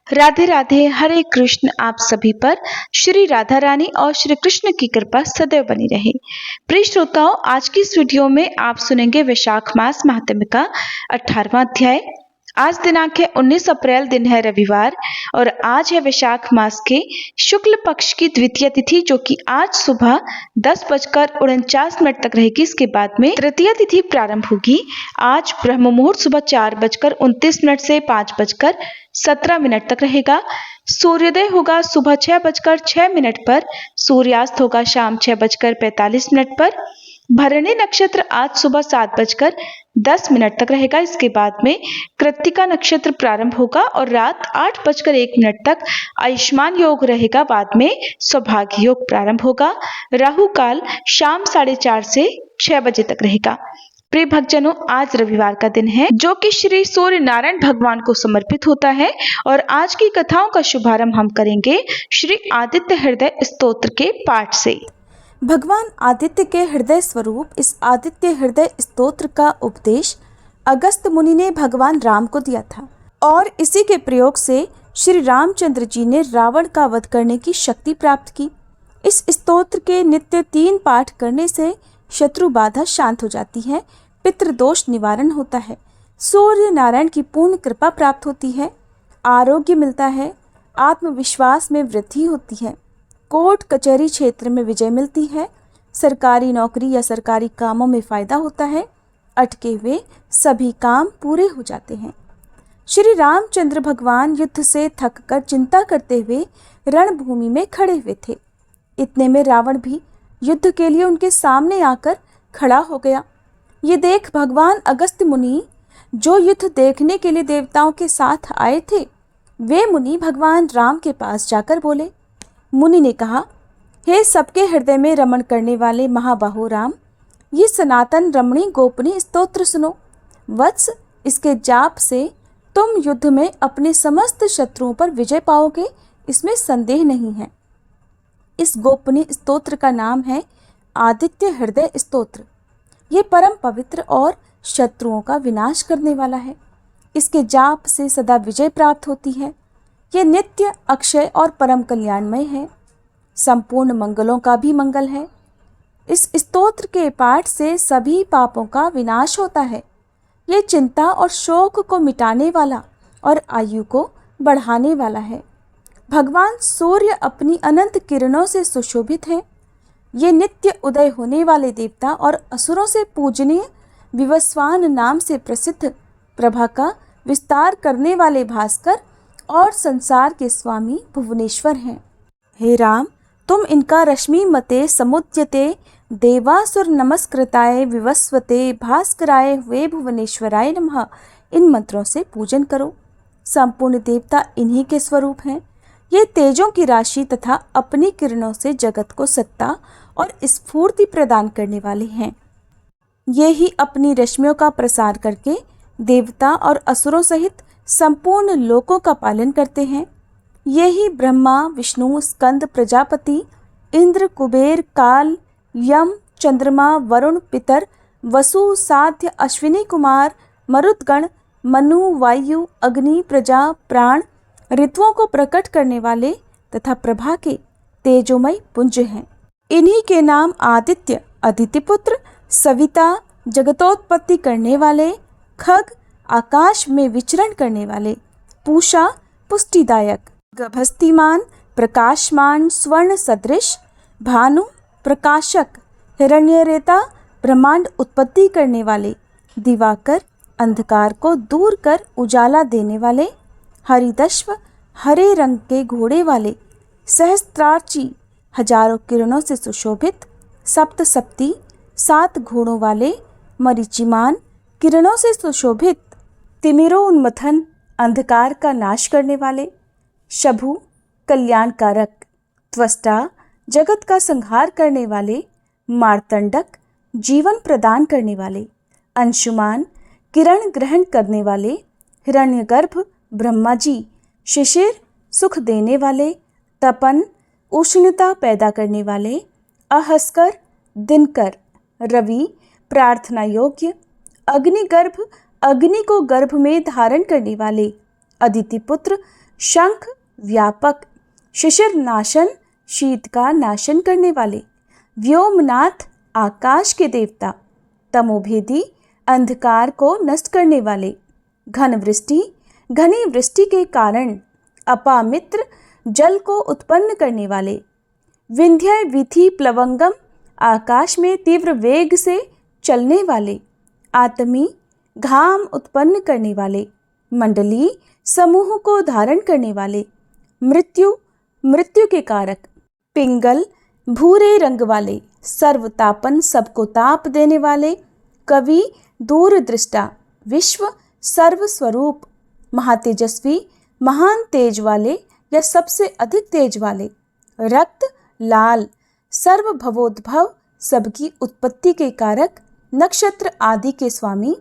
राधे राधे, हरे कृष्ण। आप सभी पर श्री राधा रानी और श्री कृष्ण की कृपा सदैव बनी रहे। प्रिय श्रोताओं, आज की इस वीडियो में आप सुनेंगे वैशाख मास महात्म्य का 18वां अध्याय। आज दिनांक है 19 अप्रैल, दिन है रविवार और आज है वैशाख मास के शुक्ल पक्ष की द्वितीय तिथि, जो कि आज सुबह 10:49 तक रहेगी। इसके बाद में तृतीय तिथि प्रारंभ होगी। आज ब्रह्म मुहूर्त सुबह 4:29 से 5:17 तक रहेगा। सूर्योदय होगा सुबह 6:06 पर। सूर्यास्त होगा शाम 6:45 पर। भरणी नक्षत्र आज सुबह 7:10 तक रहेगा। इसके बाद में कृत्तिका नक्षत्र प्रारंभ होगा और रात 8:01 तक आयुष्मान योग रहेगा। बाद में सौभाग्य योग प्रारंभ होगा। राहु काल शाम 4:30 से 6 बजे तक रहेगा। प्रिय भक्तजनों, आज रविवार का दिन है जो कि श्री सूर्य नारायण भगवान को समर्पित होता है। और आज की कथाओं का शुभारंभ हम करेंगे श्री आदित्य हृदय स्तोत्र के पाठ से। भगवान आदित्य के हृदय स्वरूप इस आदित्य हृदय स्तोत्र का उपदेश अगस्त मुनि ने भगवान राम को दिया था और इसी के प्रयोग से श्री रामचंद्र जी ने रावण का वध करने की शक्ति प्राप्त की। इस स्तोत्र के नित्य 3 पाठ करने से शत्रु बाधा शांत हो जाती है, पितृदोष निवारण होता है, सूर्य नारायण की पूर्ण कृपा प्राप्त होती है, आरोग्य मिलता है, आत्मविश्वास में वृद्धि होती है, कोर्ट कचहरी क्षेत्र में विजय मिलती है, सरकारी नौकरी या सरकारी कामों में फायदा होता है, अटके हुए सभी काम पूरे हो जाते हैं। श्री रामचंद्र भगवान युद्ध से थककर चिंता करते हुए रणभूमि में खड़े हुए थे। इतने में रावण भी युद्ध के लिए उनके सामने आकर खड़ा हो गया। ये देख भगवान अगस्त्य मुनि, जो युद्ध देखने के लिए देवताओं के साथ आए थे, वे मुनि भगवान राम के पास जाकर बोले। मुनि ने कहा, हे सबके हृदय में रमण करने वाले महाबाहो राम, ये सनातन रमणी गोपनीय स्तोत्र सुनो। वत्स, इसके जाप से तुम युद्ध में अपने समस्त शत्रुओं पर विजय पाओगे, इसमें संदेह नहीं है। इस गोपनीय स्तोत्र का नाम है आदित्य हृदय स्तोत्र। ये परम पवित्र और शत्रुओं का विनाश करने वाला है। इसके जाप से सदा विजय प्राप्त होती है। ये नित्य, अक्षय और परम कल्याणमय है। संपूर्ण मंगलों का भी मंगल है। इस स्तोत्र के पाठ से सभी पापों का विनाश होता है। ये चिंता और शोक को मिटाने वाला और आयु को बढ़ाने वाला है। भगवान सूर्य अपनी अनंत किरणों से सुशोभित हैं। ये नित्य उदय होने वाले देवता और असुरों से पूजनीय विवस्वान नाम से प्रसिद्ध प्रभा का विस्तार करने वाले भास्कर और संसार के स्वामी भुवनेश्वर हैं। हे राम, तुम इनका रश्मि मते समुद्यते देवासुर नमस्कृताय विवस्वते भास्कराय वे भुवनेश्वराय नमः, इन मंत्रों से पूजन करो। संपूर्ण देवता इन्हीं के स्वरूप हैं। ये तेजों की राशि तथा अपनी किरणों से जगत को सत्ता और स्फूर्ति प्रदान करने वाले हैं। ये ही अपनी रश्मियों का प्रसार करके देवता और असुरों सहित संपूर्ण लोकों का पालन करते हैं। ये ही ब्रह्मा, विष्णु, स्कंद, प्रजापति, इंद्र, कुबेर, काल, यम, चंद्रमा, वरुण, पितर, वसु, साध्य, अश्विनी कुमार, मरुदगण, मनु, वायु, अग्नि, प्रजा, प्राण, ऋतुओं को प्रकट करने वाले तथा प्रभा के तेजोमय पुंज हैं। इन्हीं के नाम आदित्य, अदितिपुत्र, सविता, जगतोत्पत्ति करने वाले, खग, आकाश में विचरण करने वाले, पूषा, पुष्टिदायक, गभस्तिमान, प्रकाशमान, स्वर्ण सदृश, भानु, प्रकाशक, हिरण्यरेता, ब्रह्मांड उत्पत्ति करने वाले, दिवाकर, अंधकार को दूर कर उजाला देने वाले, हरिदश्व, हरे रंग के घोड़े वाले, सहस्त्रार्ची, हजारों किरणों से सुशोभित, सप्तसप्ती, 7 घोड़ों वाले, मरीचिमान, किरणों से सुशोभित, तिमिरोन्मथन, अंधकार का नाश करने वाले, शभु, कल्याणकारक, त्वष्टा, जगत का संहार करने वाले, मार्तंडक, जीवन प्रदान करने वाले, अंशुमान, किरण ग्रहण करने वाले, हिरण्यगर्भ, ब्रह्मा जी, शिशिर, सुख देने वाले, तपन, उष्णता पैदा करने वाले, अहस्कर, दिनकर, रवि, प्रार्थना योग्य, अग्निगर्भ, अग्नि को गर्भ में धारण करने वाले, अदिति पुत्र, शंख व्यापक, शिशिर नाशन शीत का नाशन करने वाले, व्योमनाथ आकाश के देवता, तमोभेदी अंधकार को नष्ट करने वाले, घन वृष्टि घनी वृष्टि के कारण अपामित्र जल को उत्पन्न करने वाले, विंध्य विधि प्लवंगम आकाश में तीव्र वेग से चलने वाले, आत्मी घाम उत्पन्न करने वाले, मंडली समूह को धारण करने वाले, मृत्यु के कारक, पिंगल भूरे रंग वाले, सर्वतापन सबको ताप देने वाले, कवि दूरदृष्टा, विश्व सर्वस्वरूप, महातेजस्वी महान तेज वाले या सबसे अधिक तेज वाले, रक्त लाल, सर्वभवोद्भव सबकी उत्पत्ति के कारक, नक्षत्र आदि के स्वामी,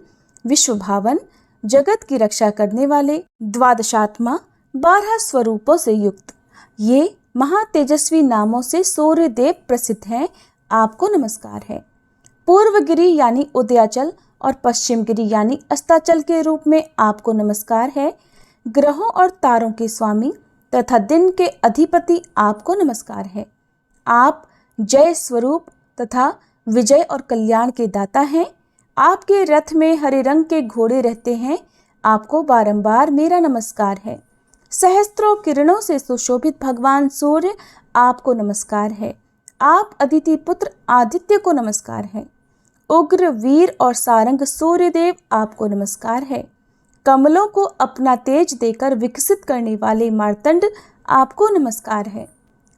विश्वभावन जगत की रक्षा करने वाले, द्वादशात्मा 12 स्वरूपों से युक्त, ये महातेजस्वी नामों से सूर्य देव प्रसिद्ध हैं। आपको नमस्कार है। पूर्व गिरि यानी उदयाचल और पश्चिम गिरि यानी अस्ताचल के रूप में आपको नमस्कार है। ग्रहों और तारों के स्वामी तथा दिन के अधिपति आपको नमस्कार है। आप जय स्वरूप तथा विजय और कल्याण के दाता हैं। आपके रथ में हरे रंग के घोड़े रहते हैं। आपको बारंबार मेरा नमस्कार है। सहस्त्रों किरणों से सुशोभित भगवान सूर्य आपको नमस्कार है। आप अदिति पुत्र आदित्य को नमस्कार है। उग्र वीर और सारंग सूर्यदेव आपको नमस्कार है। कमलों को अपना तेज देकर विकसित करने वाले मार्तंड आपको नमस्कार है।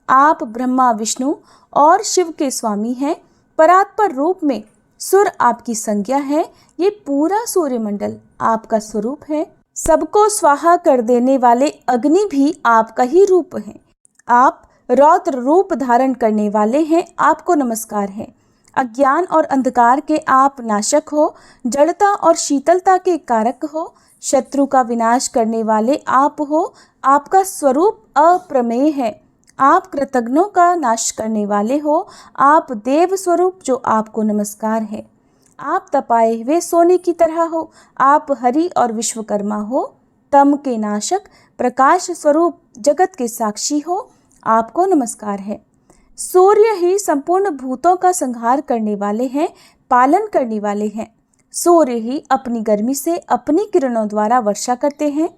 आप ब्रह्मा विष्णु और शिव के स्वामी हैं। परात्पर रूप में सुर आपकी संज्ञा है। ये पूरा सूर्यमंडल आपका स्वरूप है। सबको स्वाहा कर देने वाले अग्नि भी आपका ही रूप है। आप रौद्र रूप धारण करने वाले हैं। आपको नमस्कार है। अज्ञान और अंधकार के आप नाशक हो। जड़ता और शीतलता के कारक हो। शत्रु का विनाश करने वाले आप हो। आपका स्वरूप अप्रमेय है। आप कृतघ्नों का नाश करने वाले हो। आप देव स्वरूप जो आपको नमस्कार है। आप तपाए हुए सोने की तरह हो। आप हरि और विश्वकर्मा हो। तम के नाशक प्रकाश स्वरूप जगत के साक्षी हो। आपको नमस्कार है। सूर्य ही संपूर्ण भूतों का संहार करने वाले हैं, पालन करने वाले हैं। सूर्य ही अपनी गर्मी से अपनी किरणों द्वारा वर्षा करते हैं।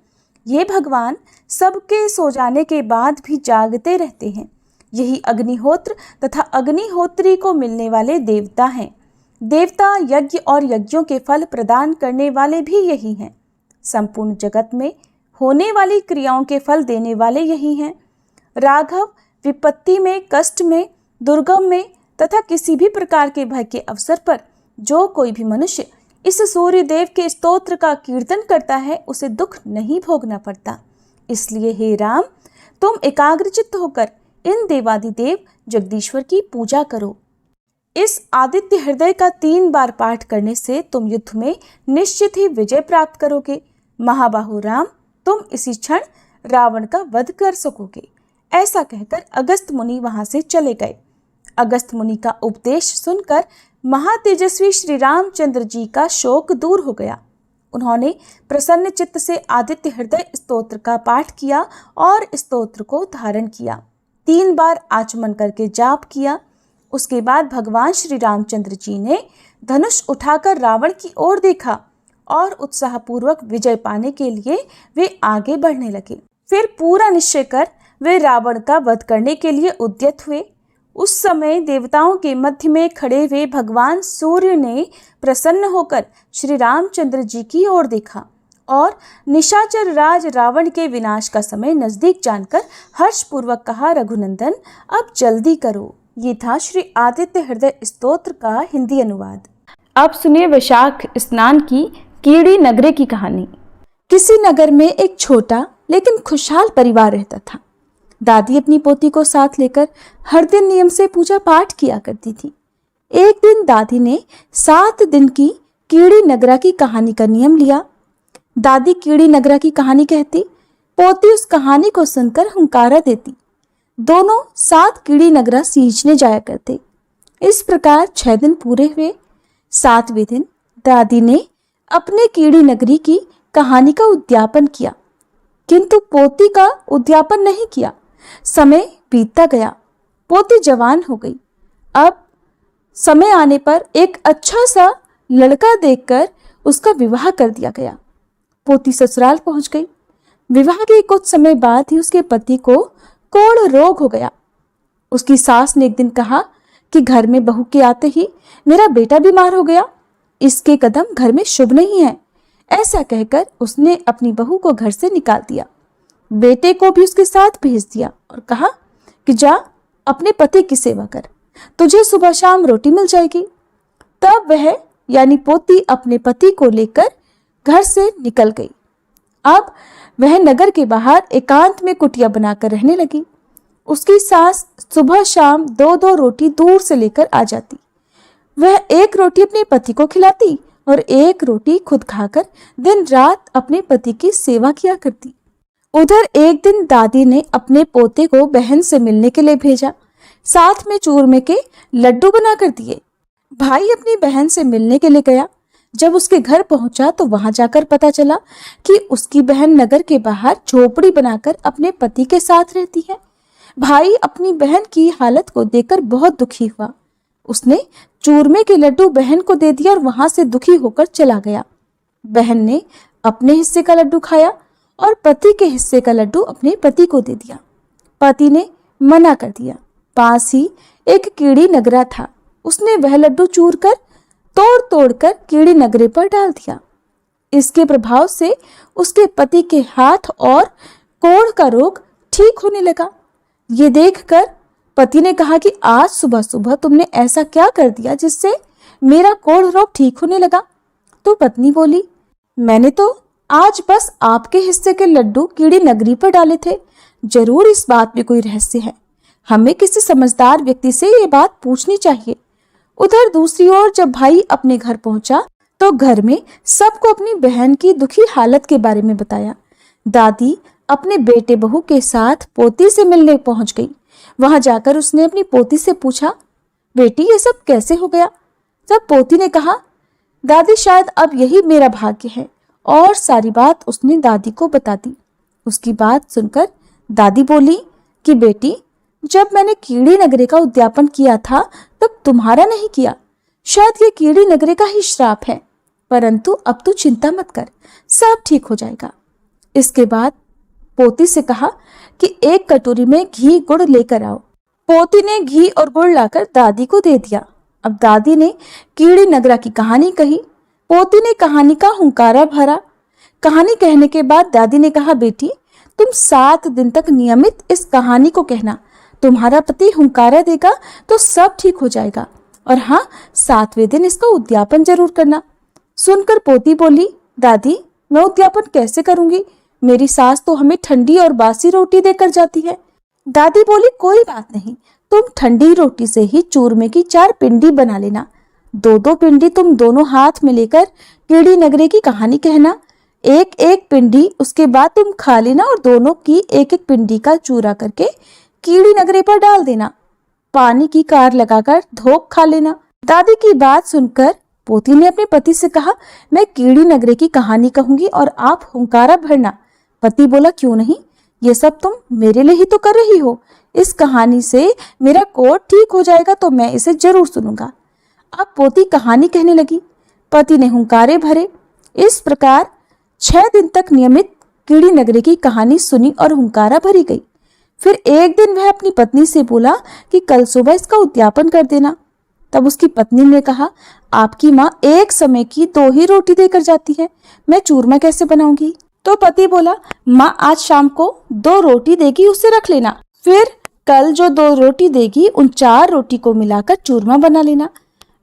ये भगवान सबके सो जाने के बाद भी जागते रहते हैं। यही अग्निहोत्र तथा अग्निहोत्री को मिलने वाले देवता हैं। देवता यज्ञ और यज्ञों के फल प्रदान करने वाले भी यही हैं। संपूर्ण जगत में होने वाली क्रियाओं के फल देने वाले यही हैं। राघव विपत्ति में, कष्ट में, दुर्गम में तथा किसी भी प्रकार के भय के अवसर पर जो कोई भी मनुष्य इस सूर्य देव के स्तोत्र का कीर्तन करता है उसे दुख नहीं भोगना पड़ता। इसलिए हे राम, तुम एकाग्रचित्त होकर इन देवादिदेव जगदीश्वर की पूजा करो। इस आदित्य हृदय का 3 बार पाठ करने से तुम युद्ध में निश्चित ही विजय प्राप्त करोगे। महाबाहु राम, तुम इसी क्षण रावण का वध कर सकोगे। ऐसा कहकर अगस्त मुनि वहां से चले गए। अगस्त मुनि का उपदेश सुनकर महातेजस्वी श्री रामचंद्र जी का शोक दूर हो गया। उन्होंने प्रसन्न चित्त से आदित्य हृदय स्तोत्र का पाठ किया और स्तोत्र को धारण किया। 3 बार आचमन करके जाप किया। उसके बाद भगवान श्री रामचंद्र जी ने धनुष उठाकर रावण की ओर देखा और उत्साहपूर्वक विजय पाने के लिए वे आगे बढ़ने लगे। फिर पूरा निश्चय कर वे रावण का वध करने के लिए उद्यत हुए। उस समय देवताओं के मध्य में खड़े हुए भगवान सूर्य ने प्रसन्न होकर श्री रामचंद्र जी की ओर देखा और निशाचर राज रावण के विनाश का समय नजदीक जानकर हर्षपूर्वक कहा, रघुनंदन अब जल्दी करो। ये था श्री आदित्य हृदय स्तोत्र का हिंदी अनुवाद। अब सुनिए वैशाख स्नान की कीड़ी नगरे की कहानी। किसी नगर में एक छोटा लेकिन खुशहाल परिवार रहता था। दादी अपनी पोती को साथ लेकर हर दिन नियम से पूजा पाठ किया करती थी। एक दिन दादी ने 7 दिन की कीड़ी नगरा की कहानी का नियम लिया। दादी कीड़ी नगरा की कहानी कहती, पोती उस कहानी को सुनकर हुंकारा देती। दोनों 7 कीड़ी नगरा सींचने जाया करते। इस प्रकार 6 दिन पूरे हुए। 7वें दिन दादी ने अपने कीड़ी नगरी की कहानी का उद्यापन किया। किंतु पोती का उद्यापन नहीं किया। समय बीतता गया, पोती जवान हो गई। अब समय आने पर एक अच्छा सा लड़का देखकर उसका विवाह कर दिया गया। पोती ससुराल पहुंच गई। विवाह के कुछ समय बाद ही उसके पति को कोढ़ रोग हो गया। उसकी सास ने एक दिन कहा कि घर में बहू के आते ही मेरा बेटा बीमार हो गया, इसके कदम घर में शुभ नहीं है। ऐसा कहकर उसने अपनी बहू को घर से निकाल दिया। बेटे को भी उसके साथ भेज दिया और कहा कि जा अपने पति की सेवा कर, तुझे सुबह शाम रोटी मिल जाएगी। तब वह यानी पोती अपने पति को लेकर घर से निकल गई। अब वह नगर के बाहर एकांत में कुटिया बनाकर रहने लगी। उसकी सास सुबह शाम 2-2 रोटी दूर से लेकर आ जाती। वह एक रोटी अपने पति को खिलाती और एक रोटी खुद खाकर दिन रात अपने पति की सेवा किया करती। उधर एक दिन दादी ने अपने पोते को बहन से मिलने के लिए भेजा, साथ में चूरमे के लड्डू बनाकर दिए। भाई अपनी बहन से मिलने के लिए गया। जब उसके घर पहुंचा तो वहां जाकर पता चला कि उसकी बहन नगर के बाहर झोपड़ी बनाकर अपने पति के साथ रहती है। भाई अपनी बहन की हालत को देखकर बहुत दुखी हुआ। उसने चूरमे के लड्डू बहन को दे दिया और वहां से दुखी होकर चला गया। बहन ने अपने हिस्से का लड्डू खाया और पति के हिस्से का लड्डू अपने पति को दे दिया। पति ने मना कर दिया। पास ही एक कीड़ी नगरा था, उसने वह लड्डू चूर कर तोड़ तोड़ कर कीड़ी नगरे पर डाल दिया। इसके प्रभाव से उसके पति के हाथ और कोढ़ का रोग ठीक होने लगा। ये देखकर पति ने कहा कि आज सुबह सुबह तुमने ऐसा क्या कर दिया जिससे मेरा कोढ़ रोग ठीक होने लगा। तो पत्नी बोली, मैंने तो आज बस आपके हिस्से के लड्डू कीड़ी नगरी पर डाले थे, जरूर इस बात में कोई रहस्य है। हमें किसी समझदार व्यक्ति से ये बात पूछनी चाहिए। उधर दूसरी ओर जब भाई अपने घर पहुंचा तो घर में सबको अपनी बहन की दुखी हालत के बारे में बताया। दादी अपने बेटे बहू के साथ पोती से मिलने पहुंच गई। वहां जाकर उसने अपनी पोती से पूछा, बेटी ये सब कैसे हो गया? तब पोती ने कहा, दादी शायद अब यही मेरा भाग्य है, और सारी बात उसने दादी को बता दी। उसकी बात सुनकर दादी बोली कि बेटी, जब मैंने कीड़ी नगरे का उद्यापन किया था तब तुम्हारा नहीं किया। शायद ये कीड़ी नगरे का ही श्राप है, परंतु अब तू चिंता मत कर, सब ठीक हो जाएगा। इसके बाद पोती से कहा कि एक कटोरी में घी गुड़ लेकर आओ। पोती ने घी और गुड़ लाकर दादी को दे दिया। अब दादी ने कीड़ी नगरा की कहानी कही। पोती ने कहानी का हुंकारा भरा। कहानी कहने के बाद दादी ने कहा, बेटी तुम 7 दिन तक नियमित इस कहानी को कहना, तुम्हारा पति हुंकारा देगा तो सब ठीक हो जाएगा। और हाँ, 7वें दिन इसका उद्यापन जरूर करना। सुनकर पोती बोली, दादी मैं उद्यापन कैसे करूंगी? मेरी सास तो हमें ठंडी और बासी रोटी देकर जाती है। दादी बोली, कोई बात नहीं, तुम ठंडी रोटी से ही चूरमे की 4 पिंडी बना लेना। 2-2 पिंडी तुम दोनों हाथ में लेकर कीड़ी नगरे की कहानी कहना। एक एक पिंडी उसके बाद तुम खा लेना और दोनों की एक एक पिंडी का चूरा करके कीड़ी नगरे पर डाल देना। पानी की कार लगाकर धोख खा लेना। दादी की बात सुनकर पोती ने अपने पति से कहा, मैं कीड़ी नगरे की कहानी कहूंगी और आप हुंकारा भरना। पति बोला, क्यों नहीं, ये सब तुम मेरे लिए ही तो कर रही हो। इस कहानी से मेरा कोढ़ ठीक हो जाएगा तो मैं इसे जरूर सुनूंगा। अब पोती कहानी कहने लगी। पति ने हुंकारे भरे। इस प्रकार 6 दिन तक नियमित कीड़ी नगरी की कहानी सुनी और हुंकारा भरी गई। फिर एक दिन वह अपनी पत्नी से बोला कि कल सुबह इसका उद्यापन कर देना। तब उसकी पत्नी ने कहा, आपकी माँ एक समय की 2 ही रोटी देकर जाती है, मैं चूरमा कैसे बनाऊंगी? तो पति बोला, माँ आज शाम को 2 रोटी देगी, उसे रख लेना। फिर कल जो 2 रोटी देगी उन 4 रोटी को मिलाकर चूरमा बना लेना।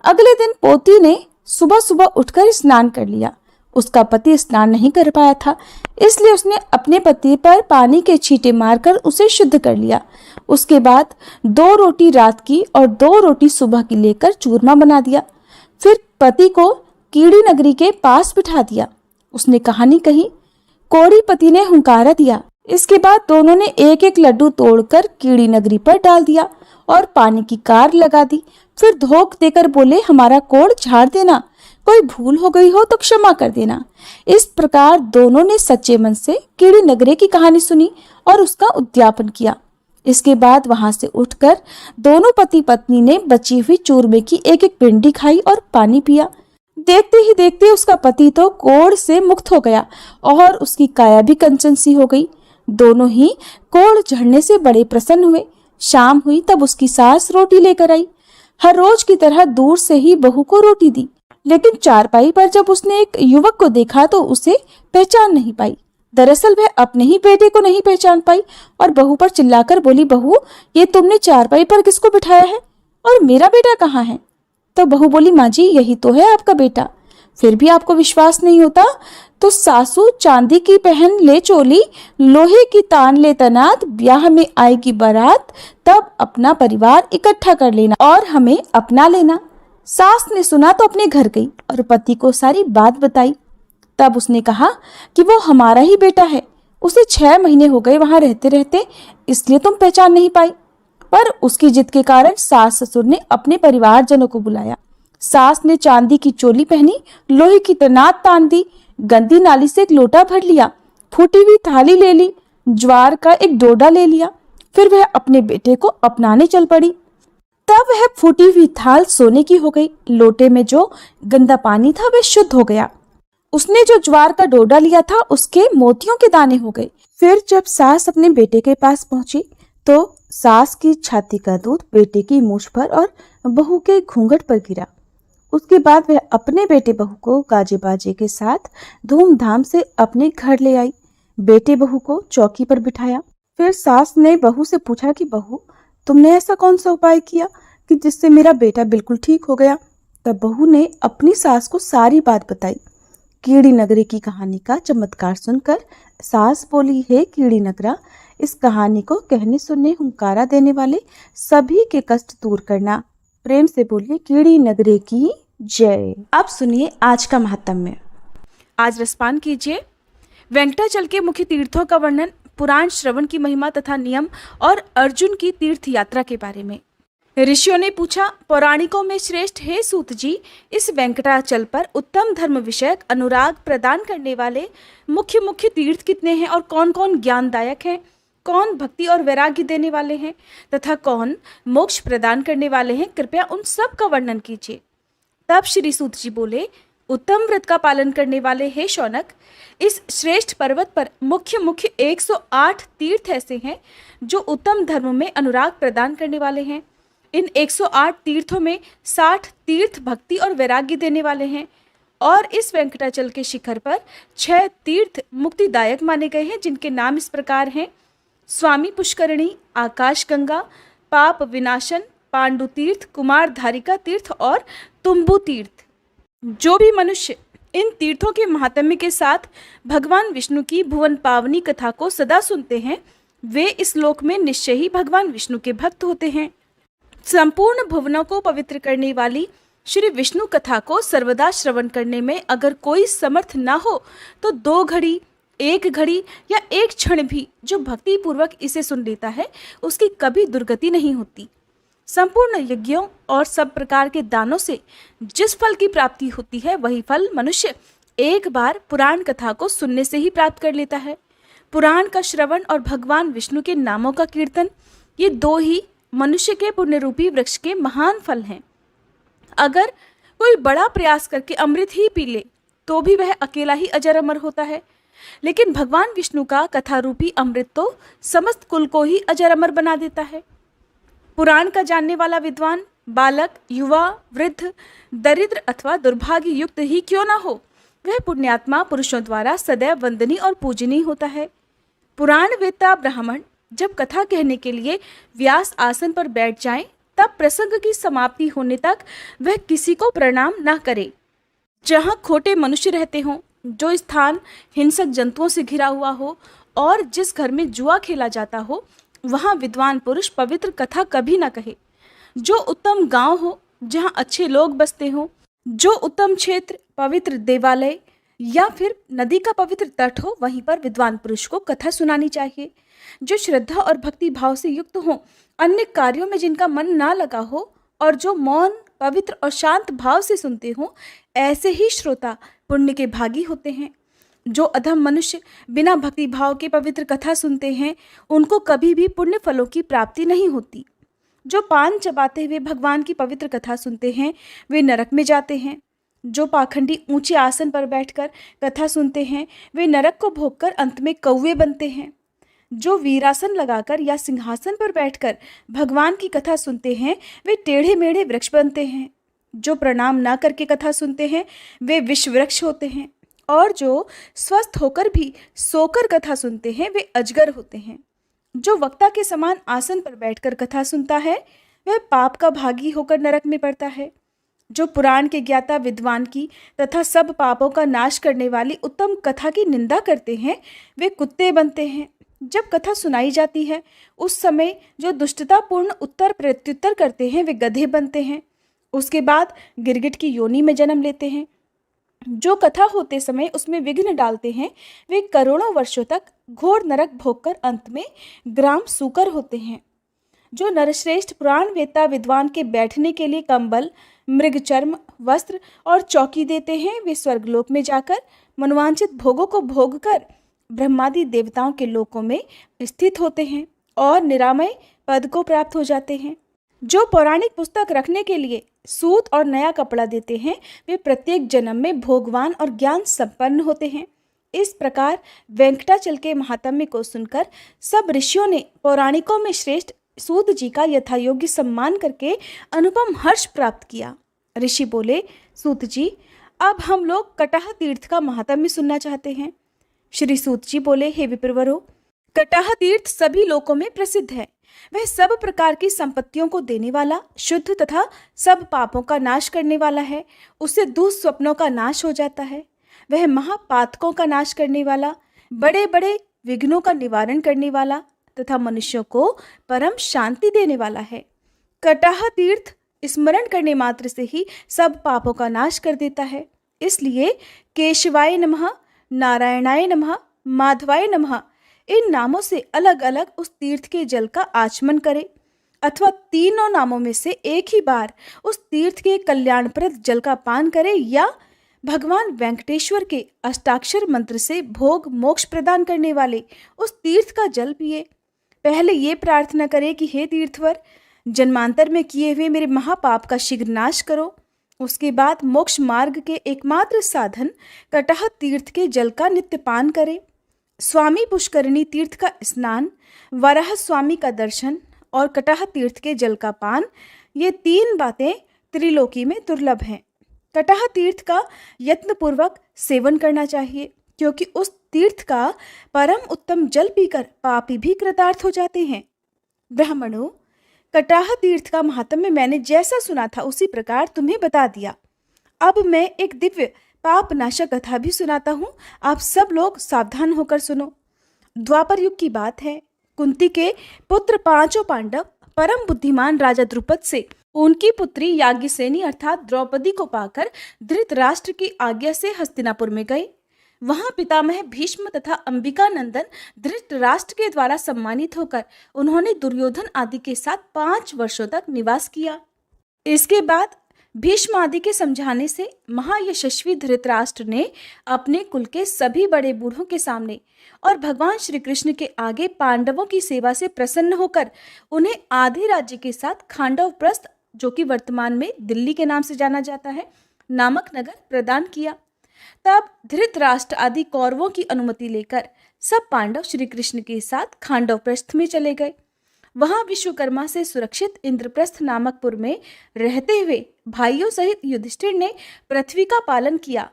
अगले दिन पोती ने सुबह सुबह उठकर स्नान कर लिया। उसका पति स्नान नहीं कर पाया था, इसलिए उसने अपने पति पर पानी के छींटे मारकर उसे शुद्ध कर लिया। उसके बाद 2 रोटी रात की और 2 रोटी सुबह की लेकर चूरमा बना दिया। फिर पति को कीड़ी नगरी के पास बिठा दिया। उसने कहानी कही। कोढ़ी पति ने हुंकारा दिया। इसके बाद दोनों ने एक एक लड्डू तोड़कर कीड़ी नगरी पर डाल दिया और पानी की कार लगा दी। फिर धोख देकर बोले, हमारा कोढ़ झाड़ देना। कोई भूल हो गई हो तो क्षमा कर देना। इस प्रकार दोनों ने सच्चे मन से कीड़ी नगरे की कहानी सुनी और उसका उद्यापन किया। इसके बाद वहां से उठकर दोनों पति पत्नी ने बची हुई चूरमे की एक एक पिंडी खाई और पानी पिया। देखते ही देखते उसका पति तो कोढ़ से मुक्त हो गया और उसकी काया भी कंचन सी हो गई। दोनों ही कोढ़ झड़ने से बड़े प्रसन्न हुए। शाम हुई तब उसकी सास रोटी लेकर आई। हर रोज की तरह दूर से ही बहू को रोटी दी, लेकिन चारपाई पर जब उसने एक युवक को देखा तो उसे पहचान नहीं पाई। दरअसल वह अपने ही बेटे को नहीं पहचान पाई और बहू पर चिल्लाकर बोली, बहू ये तुमने चारपाई पर किसको बिठाया है और मेरा बेटा कहाँ है? तो बहू बोली, माँ जी यही तो है आपका बेटा। फिर भी आपको विश्वास नहीं होता तो सासू चांदी की पहन ले चोली, लोहे की तान ले तनात, ब्याह में आएगी बारात, तब अपना परिवार इकट्ठा कर लेना और हमें अपना लेना। सास ने सुना तो अपने घर गई और पति को सारी बात बताई। तब उसने कहा कि वो हमारा ही बेटा है, उसे 6 महीने हो गए वहां रहते रहते, इसलिए तुम पहचान नहीं पाई। पर उसकी जिद के कारण सास ससुर ने अपने परिवारजनों को बुलाया। सास ने चांदी की चोली पहनी, लोहे की तनात तान दी, गंदी नाली से एक लोटा भर लिया, फूटी हुई थाली ले ली, ज्वार का एक डोडा ले लिया। फिर वह अपने बेटे को अपनाने चल पड़ी। तब वह फूटी हुई थाल सोने की हो गई। लोटे में जो गंदा पानी था वह शुद्ध हो गया। उसने जो ज्वार का डोडा लिया था उसके मोतियों के दाने हो गए। फिर जब सास अपने बेटे के पास पहुंची तो सास की छाती का दूध बेटे की मूछ पर और बहू के घूंघट पर गिरा। उसके बाद वह अपने बेटे बहू को गाजे बाजे के साथ धूमधाम से अपने घर ले आई। बेटे बहू को चौकी पर बिठाया। फिर सास ने बहू से पूछा कि बहू तुमने ऐसा कौन सा उपाय किया कि जिससे मेरा बेटा बिल्कुल ठीक हो गया? तब बहू ने अपनी सास को सारी बात बताई। कीड़ी नगरे की कहानी का चमत्कार सुनकर सास बोली, हे कीड़ी नगरा, इस कहानी को कहने सुनने हुंकारा देने वाले सभी के कष्ट दूर करना। प्रेम से बोलिए कीड़ी नगरे की जय। अब सुनिए आज का महात्म्य। आज रसपान कीजिए वेंकटाचल के मुख्य तीर्थों का वर्णन, पुराण श्रवण की महिमा तथा नियम और अर्जुन की तीर्थ यात्रा के बारे में। ऋषियों ने पूछा, पौराणिकों में श्रेष्ठ हे सूत जी, इस वेंकटाचल पर उत्तम धर्म विषयक अनुराग प्रदान करने वाले मुख्य मुख्य तीर्थ कितने हैं और कौन कौन ज्ञानदायक हैं, कौन भक्ति और वैराग्य देने वाले हैं तथा कौन मोक्ष प्रदान करने वाले हैं, कृपया उन सब का वर्णन कीजिए। तब श्री सूत जी बोले, उत्तम व्रत का पालन करने वाले हे शौनक, इस श्रेष्ठ पर्वत पर मुख्य मुख्य 108 तीर्थ ऐसे हैं जो उत्तम धर्म में अनुराग प्रदान करने वाले हैं। इन 108 तीर्थों में 60 तीर्थ भक्ति और वैराग्य देने वाले हैं और इस वेंकटाचल के शिखर पर 6 तीर्थ मुक्तिदायक माने गए हैं, जिनके नाम इस प्रकार हैं: स्वामी पुष्करणी, आकाश गंगा, पाप विनाशन, पांडु तीर्थ, कुमार धारिका तीर्थ और तुम्बु तीर्थ। जो भी मनुष्य इन तीर्थों के महात्म्य के साथ भगवान विष्णु की भुवन पावनी कथा को सदा सुनते हैं, वे इस लोक में निश्चय ही भगवान विष्णु के भक्त होते हैं। संपूर्ण भुवनों को पवित्र करने वाली श्री विष्णु कथा को सर्वदा श्रवण करने में अगर कोई समर्थ ना हो तो 2 घड़ी, 1 घड़ी या 1 क्षण भी जो भक्ति पूर्वक इसे सुन लेता है उसकी कभी दुर्गति नहीं होती। संपूर्ण यज्ञों और सब प्रकार के दानों से जिस फल की प्राप्ति होती है वही फल मनुष्य एक बार पुराण कथा को सुनने से ही प्राप्त कर लेता है। पुराण का श्रवण और भगवान विष्णु के नामों का कीर्तन, ये 2 ही मनुष्य के पुण्य रूपी वृक्ष के महान फल हैं। अगर कोई बड़ा प्रयास करके अमृत ही पी ले तो भी वह अकेला ही अजर अमर होता है, लेकिन भगवान विष्णु का कथा रूपी अमृत तो समस्त कुल को ही अजर अमर बना देता है। पुराण का जानने वाला विद्वान बालक, युवा, वृद्ध, दरिद्र अथवा दुर्भाग्य युक्त ही क्यों ना हो, वह पुण्यात्मा पुरुषों द्वारा सदैव वंदनीय और पूजनीय होता है। पुराण वेत्ता ब्राह्मण जब कथा कहने के लिए व्यास आसन पर बैठ जाएं, तब प्रसंग की समाप्ति होने तक वह किसी को प्रणाम न करे। जहाँ खोटे मनुष्य रहते हों, जो स्थान हिंसक जंतुओं से घिरा हुआ हो और जिस घर में जुआ खेला जाता हो, वहाँ विद्वान पुरुष पवित्र कथा कभी न कहे। जो उत्तम गांव हो जहाँ अच्छे लोग बसते हों, जो उत्तम क्षेत्र, पवित्र देवालय या फिर नदी का पवित्र तट हो, वहीं पर विद्वान पुरुष को कथा सुनानी चाहिए। जो श्रद्धा और भक्ति भाव से युक्त हो, अन्य कार्यों में जिनका मन ना लगा हो और जो मौन पवित्र और शांत भाव से सुनते हो, ऐसे ही श्रोता पुण्य के भागी होते हैं। जो अधम मनुष्य बिना भक्ति भाव के पवित्र कथा सुनते हैं, उनको कभी भी पुण्य फलों की प्राप्ति नहीं होती। जो पान चबाते हुए भगवान की पवित्र कथा सुनते हैं, वे नरक में जाते हैं। जो पाखंडी ऊंचे आसन पर बैठकर कथा सुनते हैं, वे नरक को भोगकर अंत में कौवे बनते हैं। जो वीरासन लगाकर या सिंहासन पर बैठकर भगवान की कथा सुनते हैं, वे टेढ़े मेढ़े वृक्ष बनते हैं। जो प्रणाम ना करके कथा सुनते हैं, वे विष वृक्ष होते हैं। और जो स्वस्थ होकर भी सोकर कथा सुनते हैं, वे अजगर होते हैं। जो वक्ता के समान आसन पर बैठकर कथा सुनता है, वह पाप का भागी होकर नरक में पड़ता है। जो पुराण के ज्ञाता विद्वान की तथा सब पापों का नाश करने वाली उत्तम कथा की निंदा करते हैं, वे कुत्ते बनते हैं। जब कथा सुनाई जाती है, उस समय जो दुष्टतापूर्ण उत्तर प्रत्युत्तर करते हैं, वे गधे बनते हैं। उसके बाद गिरगिट की योनि में जन्म लेते हैं। जो कथा होते समय उसमें विघ्न डालते हैं, वे करोड़ों वर्षों तक घोर नरक भोगकर अंत में ग्राम सूकर होते हैं। जो नरश्रेष्ठ पुराण वेता विद्वान के बैठने के लिए कंबल, मृग चर्म, वस्त्र और चौकी देते हैं, वे स्वर्गलोक में जाकर मनवांचित भोगों को भोगकर ब्रह्मादि देवताओं के लोकों में स्थित होते हैं और निरामय पद को प्राप्त हो जाते हैं। जो पौराणिक पुस्तक रखने के लिए सूत और नया कपड़ा देते हैं, वे प्रत्येक जन्म में भोगवान और ज्ञान संपन्न होते हैं। इस प्रकार वेंकटाचल के महात्म्य को सुनकर सब ऋषियों ने पौराणिकों में श्रेष्ठ सूत जी का यथायोग्य सम्मान करके अनुपम हर्ष प्राप्त किया। ऋषि बोले, सूत जी, अब हम लोग कटाह तीर्थ का महात्म्य सुनना चाहते हैं। श्री सूत जी बोले, हे विप्रवरों, कटाह तीर्थ सभी लोकों में प्रसिद्ध है। वह सब प्रकार की संपत्तियों को देने वाला, शुद्ध तथा सब पापों का नाश करने वाला है। उससे दुःस्वप्नों का नाश हो जाता है। वह महापातकों का नाश करने वाला, बड़े बड़े विघ्नों का निवारण करने वाला तथा मनुष्यों को परम शांति देने वाला है। कटाह तीर्थ स्मरण करने मात्र से ही सब पापों का नाश कर देता है। इसलिए केशवाय नमः, नारायणाय नमः, माधवाय नमः इन नामों से अलग अलग उस तीर्थ के जल का आचमन करें, अथवा तीनों नामों में से एक ही बार उस तीर्थ के कल्याणप्रद जल का पान करें, या भगवान वेंकटेश्वर के अष्टाक्षर मंत्र से भोग मोक्ष प्रदान करने वाले उस तीर्थ का जल पिए। पहले ये प्रार्थना करें कि हे तीर्थवर, जन्मांतर में किए हुए मेरे महापाप का शीघ्र नाश करो। उसके बाद मोक्ष मार्ग के एकमात्र साधन कटाह तीर्थ के जल का नित्य पान करें। स्वामी पुष्करणी तीर्थ का स्नान, वराह स्वामी का दर्शन और कटाह तीर्थ के जल का पान, ये तीन बातें त्रिलोकी में दुर्लभ हैं। कटाह तीर्थ का यत्नपूर्वक सेवन करना चाहिए, क्योंकि उस तीर्थ का परम उत्तम जल पीकर पापी भी कृतार्थ हो जाते हैं। ब्राह्मणों, कटाह तीर्थ का महात्म्य मैंने जैसा सुना था उसी प्रकार तुम्हें बता दिया। अब मैं एक दिव्य पाप नाशक कथा भी सुनाता हूँ। आप सब लोग सावधान होकर सुनो। द्वापर युग की बात है। कुंती के पुत्र पांचों पांडव परम बुद्धिमान राजा द्रुपद से उनकी पुत्री याज्ञसेनी अर्थात द्रौपदी को पाकर धृतराष्ट्र की आज्ञा से हस्तिनापुर में गए। वहां पितामह भीष्म तथा अंबिका नंदन धृतराष्ट्र के द्वारा सम्मानित होकर उन्होंने दुर्योधन आदि के साथ 5 वर्षों तक निवास किया। इसके बाद भीष्म आदि के समझाने से महायशस्वी धृतराष्ट्र ने अपने कुल के सभी बड़े बूढ़ों के सामने और भगवान श्री कृष्ण के आगे पांडवों की सेवा से प्रसन्न होकर उन्हें आधे राज्य के साथ खांडवप्रस्थ, जो कि वर्तमान में दिल्ली के नाम से जाना जाता है, नामक नगर प्रदान किया। तब धृतराष्ट्र आदि कौरवों की अनुमति लेकर सब पांडव श्री कृष्ण के साथ खांडवप्रस्थ में चले गए। वहां विश्वकर्मा से सुरक्षित इंद्रप्रस्थ नामक पुर में रहते हुए भाइयों सहित युधिष्ठिर ने पृथ्वी का पालन किया।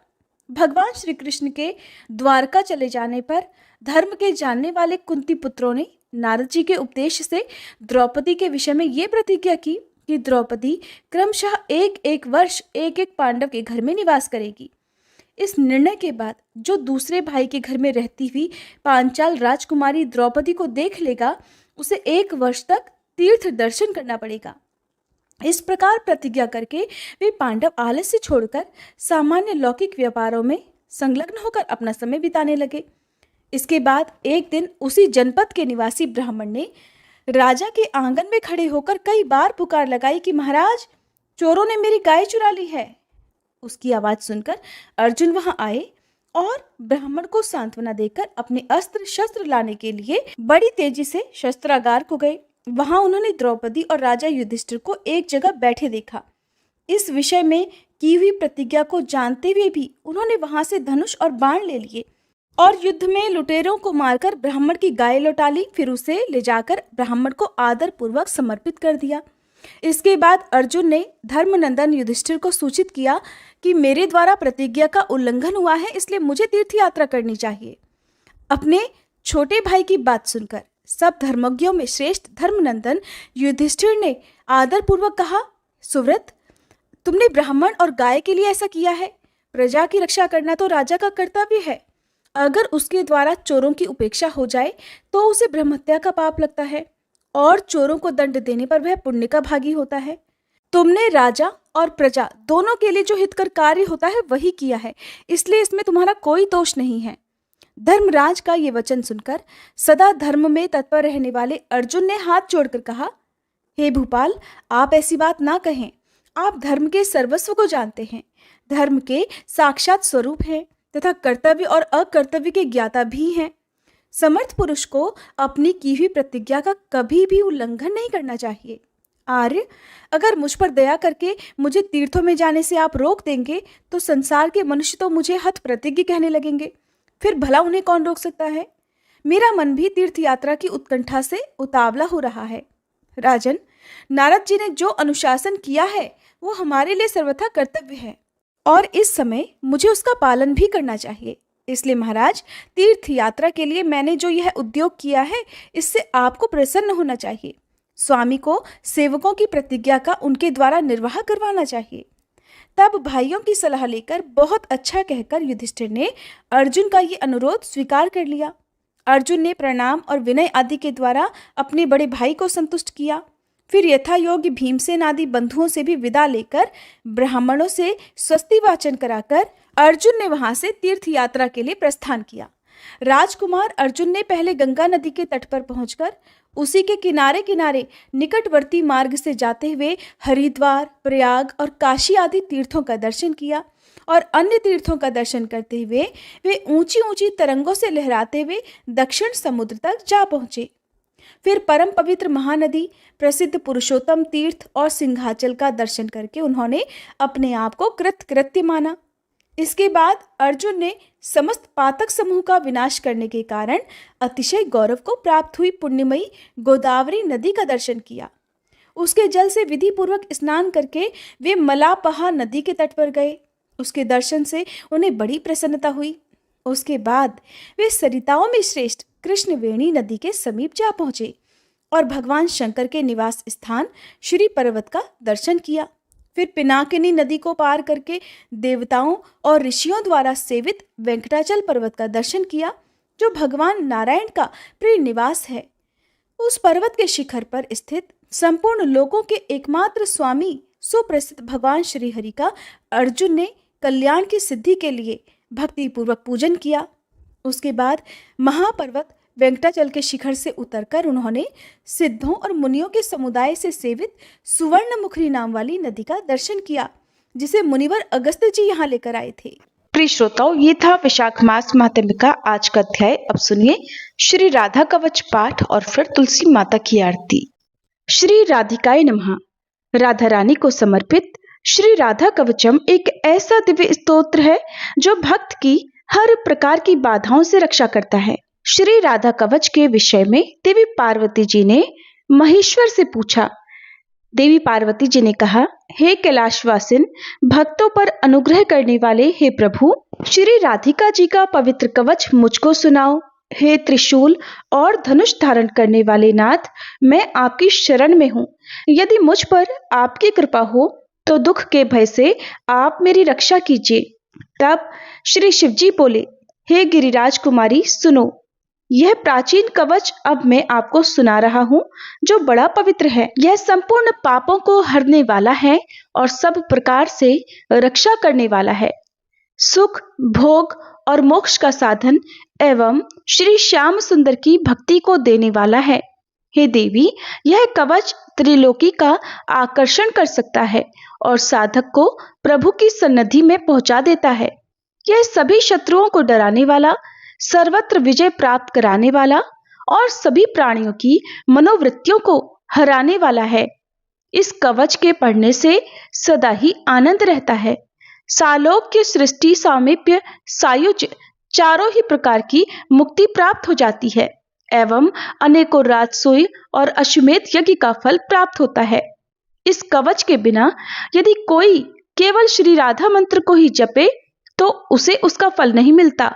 भगवान श्री कृष्ण के द्वारका चले जाने पर धर्म के जानने वाले कुंती पुत्रों ने नारद जी के उपदेश से द्रौपदी के विषय में ये प्रतिज्ञा की कि द्रौपदी क्रमशः 1-1 वर्ष एक पांडव के घर में निवास करेगी। इस निर्णय के बाद जो दूसरे भाई के घर में रहती हुई पांचाल राजकुमारी द्रौपदी को देख लेगा, उसे 1 वर्ष तक तीर्थ दर्शन करना पड़ेगा। इस प्रकार प्रतिज्ञा करके वे पांडव आलस्य छोड़कर सामान्य लौकिक व्यापारों में संलग्न होकर अपना समय बिताने लगे। इसके बाद एक दिन उसी जनपद के निवासी ब्राह्मण ने राजा के आंगन में खड़े होकर कई बार पुकार लगाई कि महाराज, चोरों ने मेरी गाय चुरा ली है। उसकी आवाज सुनकर अर्जुन वहां आए और ब्राह्मण को सांत्वना देकर अपने अस्त्र शस्त्र लाने के लिए बड़ी तेजी से शस्त्रागार को गए। वहां उन्होंने द्रौपदी और राजा युधिष्ठिर को एक जगह बैठे देखा। इस विषय में की हुई प्रतिज्ञा को जानते हुए भी उन्होंने वहां से धनुष और बाण ले लिए और युद्ध में लुटेरों को मारकर ब्राह्मण की गाय लौटा ली। फिर उसे ले जाकर ब्राह्मण को आदर पूर्वक समर्पित कर दिया। इसके बाद अर्जुन ने धर्मनंदन युधिष्ठिर को सूचित किया कि मेरे द्वारा प्रतिज्ञा का उल्लंघन हुआ है, इसलिए मुझे तीर्थ यात्रा करनी चाहिए। अपने छोटे भाई की बात सुनकर सब धर्मज्ञों में श्रेष्ठ धर्मनंदन युधिष्ठिर ने आदर पूर्वक कहा, सुव्रत, तुमने ब्राह्मण और गाय के लिए ऐसा किया है। प्रजा की रक्षा करना तो राजा का कर्तव्य है। अगर उसके द्वारा चोरों की उपेक्षा हो जाए तो उसे ब्रह्महत्या का पाप लगता है और चोरों को दंड देने पर वह पुण्य का भागी होता है। तुमने राजा और प्रजा दोनों के लिए जो हितकर कार्य होता है वही किया है, इसलिए इसमें तुम्हारा कोई दोष नहीं है। धर्मराज का ये वचन सुनकर सदा धर्म में तत्पर रहने वाले अर्जुन ने हाथ जोड़कर कहा, हे भूपाल, आप ऐसी बात ना कहें। आप धर्म के सर्वस्व को जानते हैं, धर्म के साक्षात स्वरूप हैं तथा कर्तव्य और अकर्तव्य के ज्ञाता भी हैं। समर्थ पुरुष को अपनी की हुई प्रतिज्ञा का कभी भी उल्लंघन नहीं करना चाहिए। आर्य, अगर मुझ पर दया करके मुझे तीर्थों में जाने से आप रोक देंगे तो संसार के मनुष्य तो मुझे हठ प्रतिज्ञ कहने लगेंगे, फिर भला उन्हें कौन रोक सकता है। मेरा मन भी तीर्थ यात्रा की उत्कंठा से उतावला हो रहा है। राजन, नारद जी ने जो अनुशासन किया है वो हमारे लिए सर्वथा कर्तव्य है और इस समय मुझे उसका पालन भी करना चाहिए। इसलिए महाराज, तीर्थ यात्रा के लिए मैंने जो यह उद्योग किया है इससे आपको प्रसन्न होना चाहिए। स्वामी को सेवकों की प्रतिज्ञा का उनके द्वारा निर्वाह करवाना चाहिए। तब भाइयों की सलाह लेकर बहुत अच्छा कहकर युधिष्ठिर ने अर्जुन का ये अनुरोध स्वीकार कर लिया। अर्जुन ने प्रणाम और विनय आदि के द्वारा अपने बड़े भाई को संतुष्ट किया। फिर यथा योग्य भीमसेन आदि बंधुओं से भी विदा लेकर ब्राह्मणों से स्वस्ति वाचन कराकर अर्जुन ने वहां से तीर्थ यात्रा के लिए प्रस्थान किया। राजकुमार अर्जुन ने पहले गंगा नदी के तट पर पहुंचकर उसी के किनारे किनारे निकटवर्ती मार्ग से जाते हुए हरिद्वार, प्रयाग और काशी आदि तीर्थों का दर्शन किया और अन्य तीर्थों का दर्शन करते हुए वे ऊंची ऊंची तरंगों से लहराते हुए दक्षिण समुद्र तक जा पहुंचे। फिर परम पवित्र महानदी, प्रसिद्ध पुरुषोत्तम तीर्थ और सिंहाचल का दर्शन करके उन्होंने अपने आप को कृतकृत्य माना। इसके बाद अर्जुन ने समस्त पातक समूह का विनाश करने के कारण अतिशय गौरव को प्राप्त हुई पुण्यमयी गोदावरी नदी का दर्शन किया। उसके जल से विधि पूर्वक स्नान करके वे मलापहा नदी के तट पर गए। उसके दर्शन से उन्हें बड़ी प्रसन्नता हुई। उसके बाद वे सरिताओं में श्रेष्ठ कृष्णवेणी नदी के समीप जा पहुंचे और भगवान शंकर के निवास स्थान श्री पर्वत का दर्शन किया। फिर पिनाकिनी नदी को पार करके देवताओं और ऋषियों द्वारा सेवित वेंकटाचल पर्वत का दर्शन किया, जो भगवान नारायण का प्रिय निवास है। उस पर्वत के शिखर पर स्थित संपूर्ण लोकों के एकमात्र स्वामी सुप्रसिद्ध भगवान श्री हरि का अर्जुन ने कल्याण की सिद्धि के लिए भक्ति पूर्वक पूजन किया। उसके बाद महापर्वत वेंकटाचल के शिखर से उतरकर उन्होंने सिद्धों और मुनियों के समुदाय से सेवित सुवर्णमुखी नाम वाली नदी का दर्शन किया, जिसे मुनिवर अगस्त्य जी यहाँ लेकर आए थे। प्रिय श्रोताओं, ये था वैशाख मास महात्म्य का आज का अध्याय। अब सुनिए श्री राधा कवच पाठ और फिर तुलसी माता की आरती। श्री राधिकाय नमः। राधा रानी को समर्पित श्री राधा कवचम एक ऐसा दिव्य स्तोत्र है जो भक्त की हर प्रकार की बाधाओं से रक्षा करता है। श्री राधा कवच के विषय में देवी पार्वती जी ने महेश्वर से पूछा। देवी पार्वती जी ने कहा, हे कैलाशवासिन, भक्तों पर अनुग्रह करने वाले हे प्रभु, श्री राधिका जी का पवित्र कवच मुझको सुनाओ। हे त्रिशूल और धनुष धारण करने वाले नाथ, मैं आपकी शरण में हूँ। यदि मुझ पर आपकी कृपा हो तो दुख के भय से आप मेरी रक्षा कीजिए। तब श्री शिवजी बोले, हे गिरिराज कुमारी, सुनो, यह प्राचीन कवच अब मैं आपको सुना रहा हूँ, जो बड़ा पवित्र है। यह संपूर्ण पापों को हरने वाला है और सब प्रकार से रक्षा करने वाला है। सुख, भोग और मोक्ष का साधन एवं श्री श्याम सुंदर की भक्ति को देने वाला है। हे देवी, यह कवच त्रिलोकी का आकर्षण कर सकता है और साधक को प्रभु की सन्निधि में पहुंचा देता है। यह सभी शत्रुओं को डराने वाला, सर्वत्र विजय प्राप्त कराने वाला और सभी प्राणियों की मनोवृत्तियों को हराने वाला है। इस कवच के पढ़ने से सदा ही आनंद रहता है। सालोक्य, सृष्टि, सामीप्य, सायुज्य चारों ही प्रकार की मुक्ति प्राप्त हो जाती है एवं अनेकों राजसूय और अश्वमेध यज्ञ का फल प्राप्त होता है। इस कवच के बिना यदि कोई केवल श्री राधा मंत्र को ही जपे तो उसे उसका फल नहीं मिलता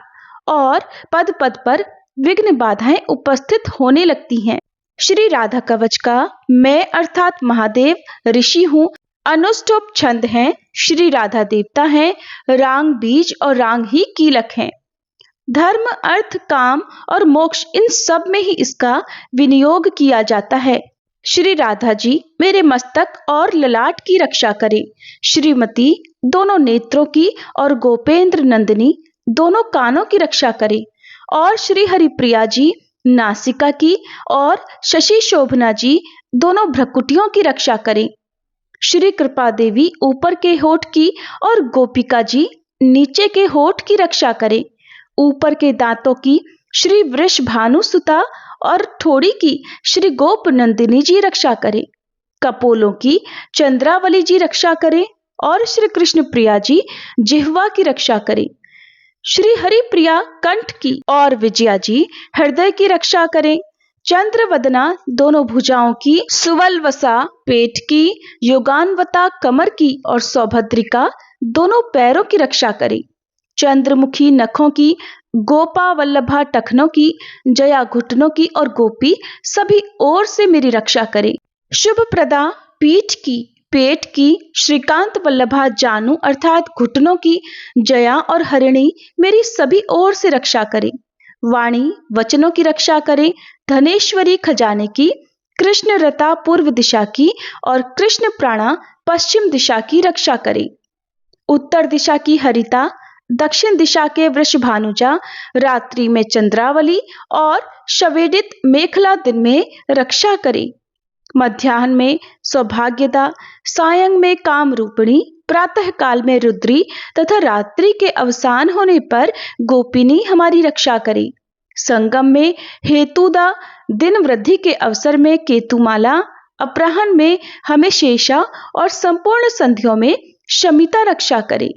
और पद पद पर विघ्न बाधाएं उपस्थित होने लगती हैं। श्री राधा कवच का मैं अर्थात महादेव ऋषि हूँ, अनुष्टुप छंद हैं, श्री राधा देवता हैं, रांग बीज और रांग ही कीलक हैं। धर्म, अर्थ, काम और मोक्ष इन सब में ही इसका विनियोग किया जाता है। श्री राधा जी मेरे मस्तक और ललाट की रक्षा करें, श्रीमती दोनों नेत्रों की और गोपेंद्र नंदिनी दोनों कानों की रक्षा करें और श्री हरिप्रिया जी नासिका की और शशि शोभना जी दोनों भ्रकुटियों की रक्षा करें। श्री कृपा देवी ऊपर के होठ की और गोपिका जी नीचे के होठ की रक्षा करें। ऊपर के दांतों की श्री वृष भानुसुता और थोड़ी की श्री गोप नंदिनी जी रक्षा करें। कपोलों की चंद्रावली जी रक्षा करें और श्री कृष्ण प्रिया जी जिह्वा की रक्षा करें। श्री हरि प्रिया कंठ की और विजया जी हृदय की रक्षा करें। चंद्रवदना दोनों भुजाओं की, सुवलवसा पेट की, योगानवता कमर की और सौभद्रिका दोनों पैरों की रक्षा करें। चंद्रमुखी नखों की, गोपा वल्लभा टखनों की, जया घुटनों की और गोपी सभी ओर से मेरी रक्षा करें। शुभ प्रदा पीठ की, पेट की, श्रीकांत वल्लभा जानू अर्थात घुटनों की, जया और हरिणी मेरी सभी ओर से रक्षा करें। वाणी वचनों की रक्षा करें। धनेश्वरी खजाने की, कृष्ण रता पूर्व दिशा की और कृष्ण प्राणा पश्चिम दिशा की रक्षा करें। उत्तर दिशा की हरिता, दक्षिण दिशा के वृषभानुजा, रात्रि में चंद्रावली और शवेदित मेखला दिन में रक्षा करें। मध्याह्न में सौभाग्यदा, सायं में काम रूपिणी, प्रातः काल में रुद्री तथा रात्रि के अवसान होने पर गोपिनी हमारी रक्षा करे। संगम में हेतुदा, दिन वृद्धि के अवसर में केतुमाला, अपराह्न में हमें शेषा और संपूर्ण संध्यों में शमिता रक्षा करे।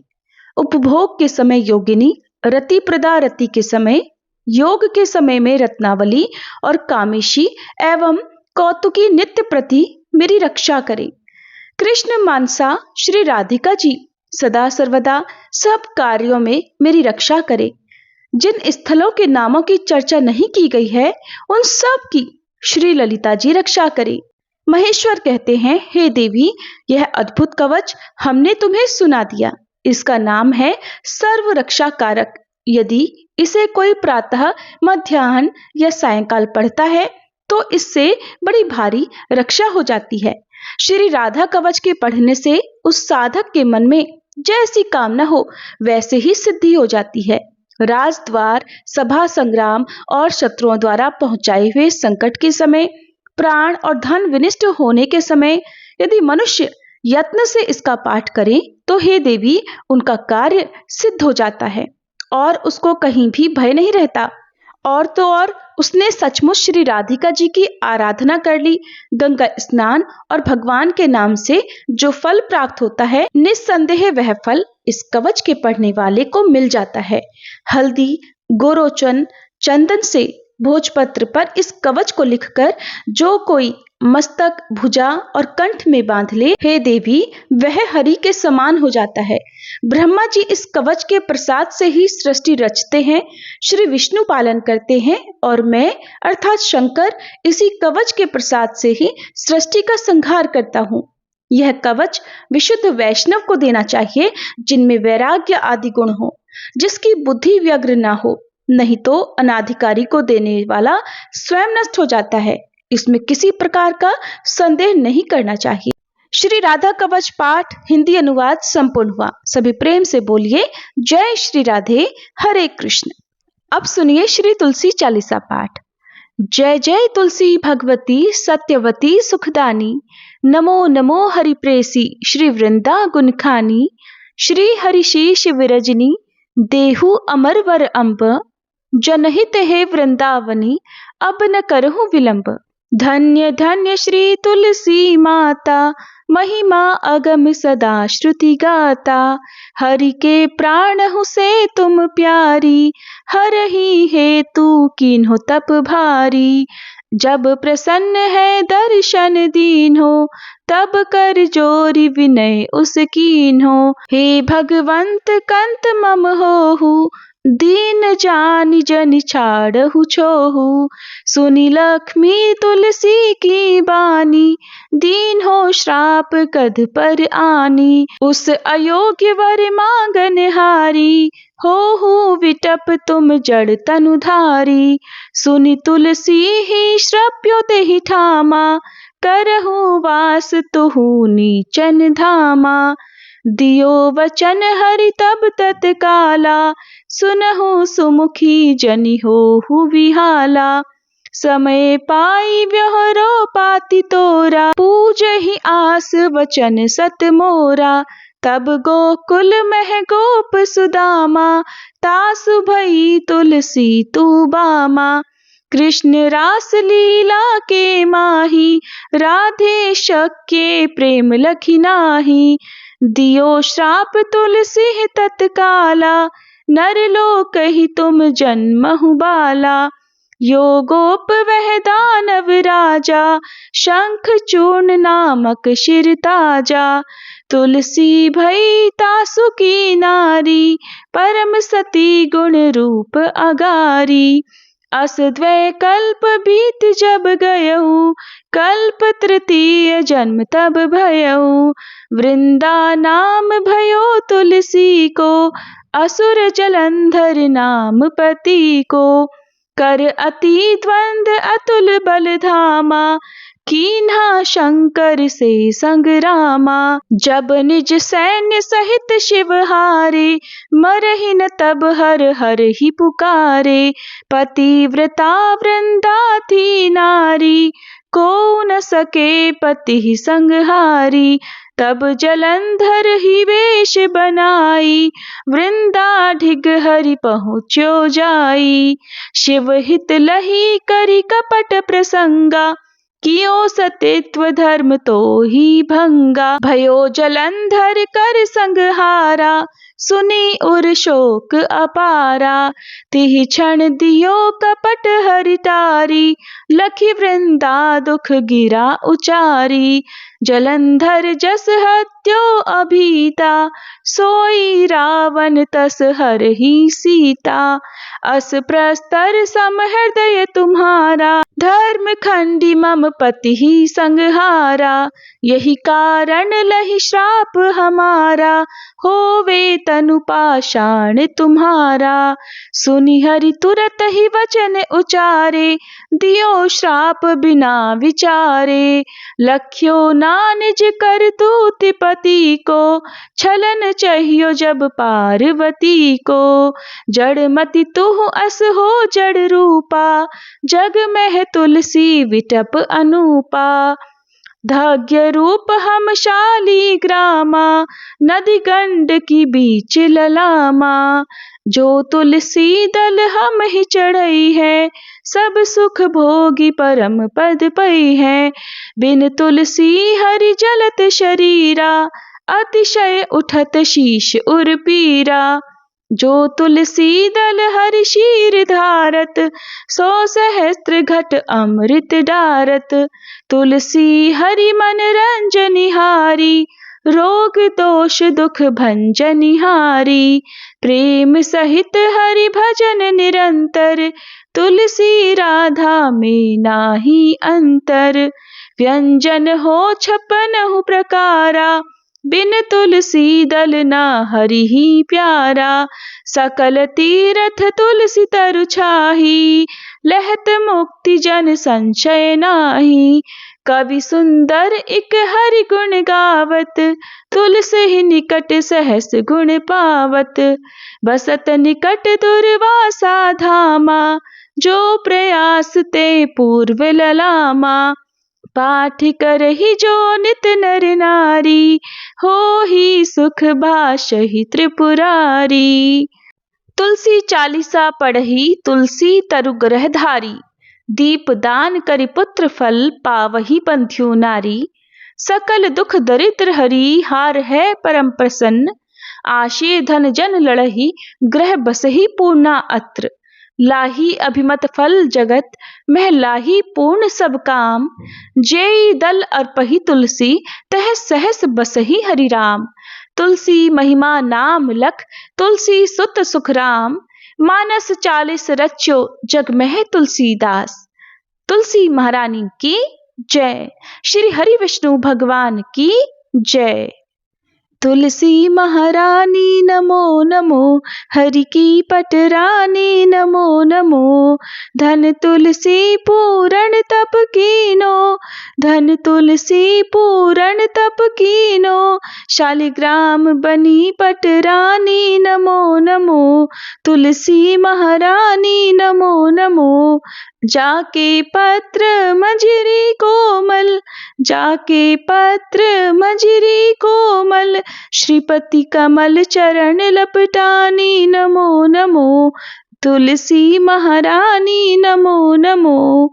उपभोग के समय योगिनी, रति प्रदा रति के समय, योग के समय में रत्नावली और कामेशी एवं कौतुकी नित्य प्रति मेरी रक्षा करे। कृष्ण मानसा श्री राधिका जी सदा सर्वदा सब कार्यों में मेरी रक्षा करे। जिन स्थलों के नामों की चर्चा नहीं की गई है उन सब की श्री ललिता जी रक्षा करे। महेश्वर कहते हैं, हे देवी, यह अद्भुत कवच हमने तुम्हें सुना दिया। इसका नाम है सर्व रक्षा कारक। यदि इसे कोई प्रातः, मध्याह्न या सायंकाल पढ़ता है तो इससे बड़ी भारी रक्षा हो जाती है। श्री राधा कवच के पढ़ने से उस साधक के मन में जैसी कामना हो वैसे ही सिद्धि हो जाती है। राजद्वार, सभा संग्राम और शत्रुओं द्वारा पहुंचाए हुए संकट के समय, प्राण और धन विनिष्ट होने के समय यदि मनुष्य यत्न से इसका पाठ करे तो हे देवी उनका कार्य सिद्ध हो जाता है और उसको कहीं भी भय नहीं रहता। और तो और उसने सचमुच श्री राधिका जी की आराधना कर ली। गंगा स्नान और भगवान के नाम से जो फल प्राप्त होता है, निस्संदेह वह फल इस कवच के पढ़ने वाले को मिल जाता है। हल्दी, गोरोचन, चंदन से भोजपत्र पर इस कवच को लिखकर जो कोई मस्तक, भुजा और कंठ में बांध ले, हे देवी, वह हरि के समान हो जाता है। ब्रह्मा जी इस कवच के प्रसाद से ही सृष्टि रचते हैं, श्री विष्णु पालन करते हैं और मैं अर्थात शंकर इसी कवच के प्रसाद से ही सृष्टि का संहार करता हूँ। यह कवच विशुद्ध वैष्णव को देना चाहिए जिनमें वैराग्य आदि गुण हो, जिसकी बुद्धि व्यग्र ना हो, नहीं तो अनाधिकारी को देने वाला स्वयं नष्ट हो जाता है। इसमें किसी प्रकार का संदेह नहीं करना चाहिए। श्री राधा कवच पाठ हिंदी अनुवाद संपूर्ण हुआ। सभी प्रेम से बोलिए जय श्री राधे, हरे कृष्ण। अब सुनिए श्री तुलसी चालीसा पाठ। जय जय तुलसी भगवती सत्यवती सुखदानी। नमो नमो हरिप्रेसी श्री वृंदा गुणखानी। श्री हरिशीष विरजनी देहु अमर वर अम्ब। जनहित है वृंदावनी अब न करहु विलंब। धन्य धन्य श्री तुलसी माता महिमा अगम सदा श्रुति गाता। हरि के प्राण हूँ से तुम प्यारी हरहि हेतु कीन्हो तप भारी। जब प्रसन्न है दर्शन दीन्हो तब कर जोरी विनय उस कीन्हो। हे भगवंत कंत मम होहु दीन जानि जनि छाड़हु छोहु। सुनि लक्ष्मी तुलसी की बानी दीन हो श्राप कद पर आनी। उस अयोग्य वर मांगन हारी होहु विटप तुम जड़ तनुधारी। सुनि तुलसी ही श्रप्यो तेहि ठामा करहु वास तुहु नीचन धामा। दियो वचन हरि तब तत्काला सुनहु सुमुखी जनि होहु विहाला। समय पाई व्यवहारो पाति तोरा पूजहि आस वचन सत मोरा। तब गोकुल मह गोप सुदामा तासु भई तुलसी तू बामा। कृष्ण रास लीला के माही राधे शक्य प्रेम लखी नाही। दियो श्राप तुलसी तत्काला नरलोक ही तुम जन्महु बाला। यो गोप वह दानव राजा शंख चूर्ण नामक शिर ताजा। तुलसी भई तासु की नारी परम सती गुण रूप अगारी। अस द्वै कल्प बीत जब गयऊ कल्प तृतीय जन्म तब भयऊ। वृंदा नाम भयो तुलसी को असुर जलंधर नाम पति को। कर अति द्वंद अतुल बल धामा कीन्हा शंकर से संग्रामा। जब निज सैन्य सहित शिव हारे मरहि न तब हर हर ही पुकारे। पतिव्रता वृंदा थी नारी को न सके पति संहारी। तब जलंधर ही वेश बनाई वृंदा ढिग हरि पहुँच्यो जाई। शिव हित लही करी कपट प्रसंगा कियो सतित्व धर्म तो ही भंगा। भयो जलंधर कर संहारा सुनी उर शोक अपारा। तिहि क्षण दियो कपट हरि टारी लखी वृंदा दुख गिरा उचारी। जलंधर जस हत्यो अभीता सोई रावण तस हरहि सीता। अस प्रस्तर सम हृदय तुम्हारा धर्म खंडी मम पति ही संहारा। यही कारण लहि श्राप हमारा होवे तनु पाषाण तुम्हारा। सुनि हरि तुरत ही वचन उचारे दियो श्राप बिना विचारे। लख्यो ना निज कर तूत पति को छलन चाहियो जब पार्वती को। जड़ मति तुह अस हो जड़ रूपा जग में तुलसी विटप अनूपा। धाग्य रूप हम शाली ग्रामा नदी गंड की बीच ललामा। जो तुलसी दल हम ही चढ़ई है सब सुख भोगी परम पद पई है। बिन तुलसी हरि जलत शरीरा अतिशय उठत शीश उर पीरा। जो तुलसी दल हरि शीर धारत सो सहस्त्र घट अमृत डारत। तुलसी हरि मन रंजनिहारी रोग दोष दुख भंजनिहारी। प्रेम सहित हरि भजन निरंतर तुलसी राधा में नाही अंतर। व्यंजन हो 56 प्रकारा बिन तुलसी दल ना हरि ही प्यारा। सकल तीरथ तुलसी तरु छाही लहत मुक्ति जन संशय नाही। कवि सुंदर इक हरि गुण गावत तुलसी ही निकट सहस गुण पावत। बसत निकट दुर्वासा धामा जो प्रयास ते पूर्व ललामा। पाठ करहि जो नित नर नारी, होहि सुख भाषहि त्रिपुरारी। तुलसी चालीसा पढ़ही तुलसी तरु ग्रह धारी, दीप दान करि पुत्र फल पावही पंथ्यु नारी। सकल दुख दरिद्र हरि हार है परम प्रसन्न, आशे धन जन लड़ही ग्रह बसही पूर्णा अत्र। लाही अभिमत फल जगत मह लाही पूर्ण सब काम, जेई दल अर्पही तुलसी तह सहस बसही हरि राम। तुलसी महिमा नाम लख तुलसी सुत सुख राम, मानस 40 रच्यो जग मह तुलसीदास। तुलसी महारानी की जय। श्री हरि विष्णु भगवान की जय। तुलसी महारानी नमो नमो, हरि की पटरानी नमो नमो। धन तुलसी पूरण तप कीनो, धन तुलसी पूरण तप कीनो। शालिग्राम बनी पटरानी नमो नमो, तुलसी महारानी नमो नमो। जाके पत्र मंजरी कोमल, जाके पत्र मंजरी कोमल। श्रीपति कमल चरण लपटानी नमो नमो, तुलसी महारानी नमो नमो।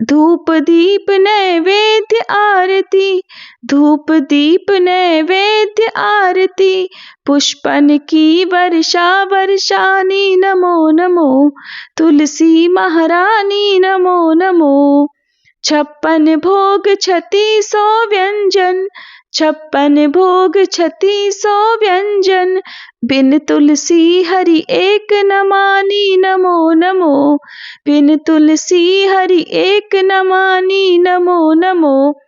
धूप दीप नैवेद्य आरती, धूप दीप नैवेद्य आरती। पुष्पन की वर्षा वर्षानी नमो नमो, तुलसी महारानी नमो नमो। 56 भोग 3600 व्यंजन, 56 भोग 3600 व्यंजन। बिन तुलसी हरि एक न मानी नमो नमो, बिन तुलसी हरि एक न मानी नमो नमो।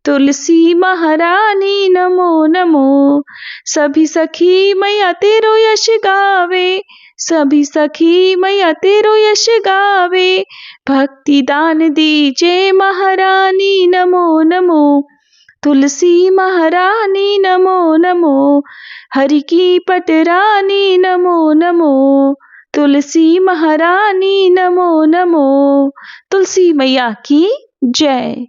तुलसी महारानी नमो नमो। सभी सखी मैया तेरो यश गावे, सभी सखी मैया तेरो यश गावे। भक्ति दान दीजे महारानी नमो नमो, तुलसी महारानी नमो नमो। हरि की पटरानी नमो नमो, तुलसी महारानी नमो नमो। तुलसी मैया की जय।